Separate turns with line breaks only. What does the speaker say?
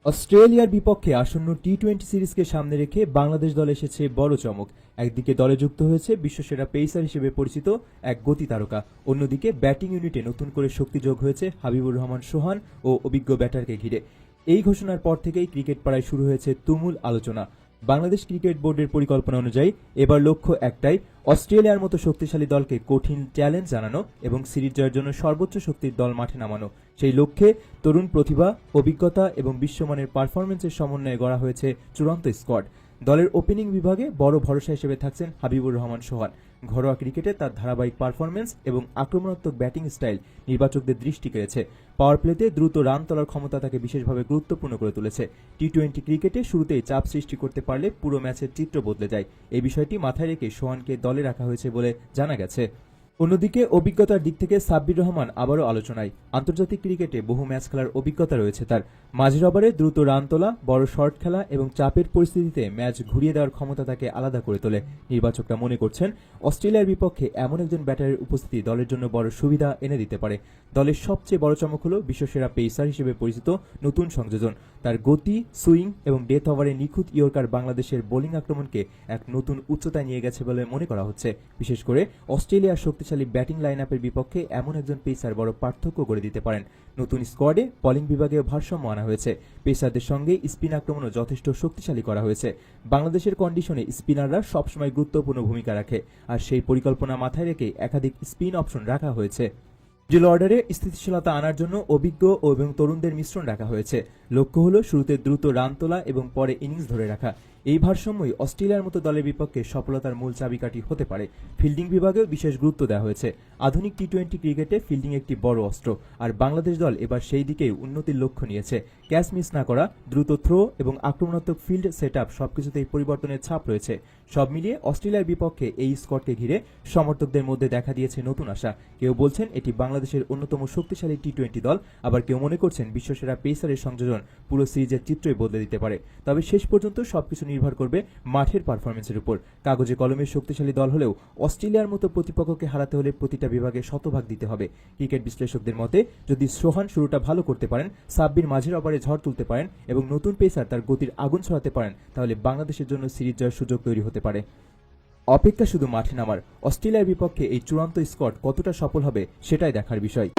অস্ট্রেলিয়ার বিপক্ষে আসন্ন টি-20 সিরিজকে সামনে রেখে বাংলাদেশ দলে এসেছে বড় চমক। একদিকে দলে যুক্ত হয়েছে বিশ্বসেরা পেসার হিসেবে পরিচিত এক গতি তারকা, অন্যদিকে ব্যাটিং ইউনিটে নতুন করে শক্তি যোগ হয়েছে হাবিবুর রহমান সোহান ও অভিজ্ঞ ব্যাটারকে ঘিরে। এই ঘোষণার পর থেকেই ক্রিকেট পাড়ায় শুরু হয়েছে তুমুল আলোচনা। বাংলাদেশ ক্রিকেট বোর্ডের পরিকল্পনা অনুযায়ী এবার লক্ষ্য একটাই, অস্ট্রেলিয়ার মতো শক্তিশালী দলকে কঠিন চ্যালেঞ্জ জানানো এবং সিরিজ জয়ের জন্য সর্বোচ্চ শক্তির দল মাঠে নামানো। সেই লক্ষ্যে তরুণ প্রতিভা, অভিজ্ঞতা এবং বিশ্বমানের পারফরম্যান্সের সমন্বয়ে গড়া হয়েছে চূড়ান্ত স্কোয়াড। দলের ওপেনিং বিভাগে বড় ভরসা হিসেবে থাকছেন হাবিবুর রহমান সোহান। ঘরোয়া ক্রিকেটে তার ধারাবাহিক পারফরম্যান্স এবং আক্রমণাত্মক ব্যাটিং স্টাইল নির্বাচকদের দৃষ্টি কেড়েছে। পাওয়ার প্লেতে দ্রুত রান তোলার ক্ষমতা তাকে বিশেষভাবে গুরুত্বপূর্ণ করে তুলেছে। টি-20 ক্রিকেটে শুরুতেই চাপ সৃষ্টি করতে পারলে পুরো ম্যাচের চিত্র বদলে যায়। এই বিষয়টি মাথায় রেখে সোহানকে দলে রাখা হয়েছে বলে জানা গেছে। অন্যদিকে অভিজ্ঞতার দিক থেকে সাব্বির রহমান আবারও আলোচনায়। আন্তর্জাতিক ক্রিকেটে বহু ম্যাচ খেলার অভিজ্ঞতা রয়েছে তার। মাঝের ওভারে দ্রুত রান তোলা, বড় শট খেলা এবং চাপের পরিস্থিতিতে ম্যাচ ঘুরিয়ে দেওয়ার ক্ষমতা তাকে আলাদা করে তোলে। নির্বাচকরা মনে করছেন অস্ট্রেলিয়ার বিপক্ষে এমন একজন ব্যাটারের উপস্থিতি দলের জন্য বড় সুবিধা এনে দিতে পারে। দলের সবচেয়ে বড় চমক হল বিশ্বসেরা পেসার হিসেবে পরিচিত নতুন সংযোজন। তার গতি, সুইং এবং ডেথ ওভারে নিখুঁত ইয়র্কার বাংলাদেশের বোলিং আক্রমণকে এক নতুন উচ্চতায় নিয়ে গেছে বলে মনে করা হচ্ছে। বিশেষ করে অস্ট্রেলিয়ার শক্তিশালী ব্যাটিং লাইন আপের বিপক্ষে এমন একজন পেসার বড় পার্থক্য করে দিতে পারেন। নতুন স্কোয়াডে বোলিং বিভাগেও ভারসাম্য আনা হয়েছে। পেসারদের সঙ্গে স্পিন আক্রমণও যথেষ্ট শক্তিশালী করা হয়েছে। বাংলাদেশের কন্ডিশনে স্পিনাররা সবসময় গুরুত্বপূর্ণ ভূমিকা রাখে, আর সেই পরিকল্পনা মাথায় রেখে একাধিক স্পিন অপশন রাখা হয়েছে। মিডল অর্ডারে স্থিতিশীলতা আনার জন্য অভিজ্ঞ এবং তরুণদের মিশ্রণ রাখা হয়েছে। লক্ষ্য হল শুরুতে দ্রুত রান তোলা এবং পরে ইনিংস ধরে রাখা। এই ভারসাম্যই অস্ট্রেলিয়ার মতো দলের বিপক্ষে সফলতার মূল চাবিকাঠি হতে পারে। ফিল্ডিং বিভাগেও বিশেষ গুরুত্ব দেওয়া হয়েছে। আধুনিক টি-20 ক্রিকেটে ফিল্ডিং একটি বড় অস্ত্র, আর বাংলাদেশ দল এবার সেই দিকেই উন্নতির লক্ষ্য নিয়েছে। ক্যাচ মিস না করা, দ্রুত থ্রো এবং আক্রমণাত্মক ফিল্ড সেটআপ সবকিছুতেই পরিবর্তনের ছাপ রয়েছে। সব মিলিয়ে অস্ট্রেলিয়ার বিপক্ষে এই স্কোয়াডকে ঘিরে সমর্থকদের মধ্যে দেখা দিয়েছে নতুন আশা। কেউ বলছেন এটি বাংলাদেশের অন্যতম শক্তিশালী টি-20 দল, আবার কেউ মনে করছেন বিশ্বসেরা পেসারের সংযোজন পুরো সিরিজের চিত্রই বদলে দিতে পারে। তবে শেষ পর্যন্ত সবকিছু নির্ভর করবে মাঠের পারফরম্যান্সের উপর। কাগজে কলমের শক্তিশালী দল হলেও অস্ট্রেলিয়ার মতো প্রতিপক্ষকে হারাতে হলে প্রতিটা বিভাগে শতভাগ দিতে হবে। ক্রিকেট বিশ্লেষকদের মতে যদি সোহান শুরুটা ভালো করতে পারেন, সাব্বির মাঝের ওভারে ঝড় তুলতে পারেন এবং নতুন পেসার তার গতির আগুন ছড়াতে পারেন, তাহলে বাংলাদেশের জন্য সিরিজ জয়ের সুযোগ তৈরি হতে পারে। অপেক্ষা শুধু মাঠে নামার। অস্ট্রেলিয়ার বিপক্ষে এই চূড়ান্ত স্কোয়াড কতটা সফল হবে সেটাই দেখার বিষয়।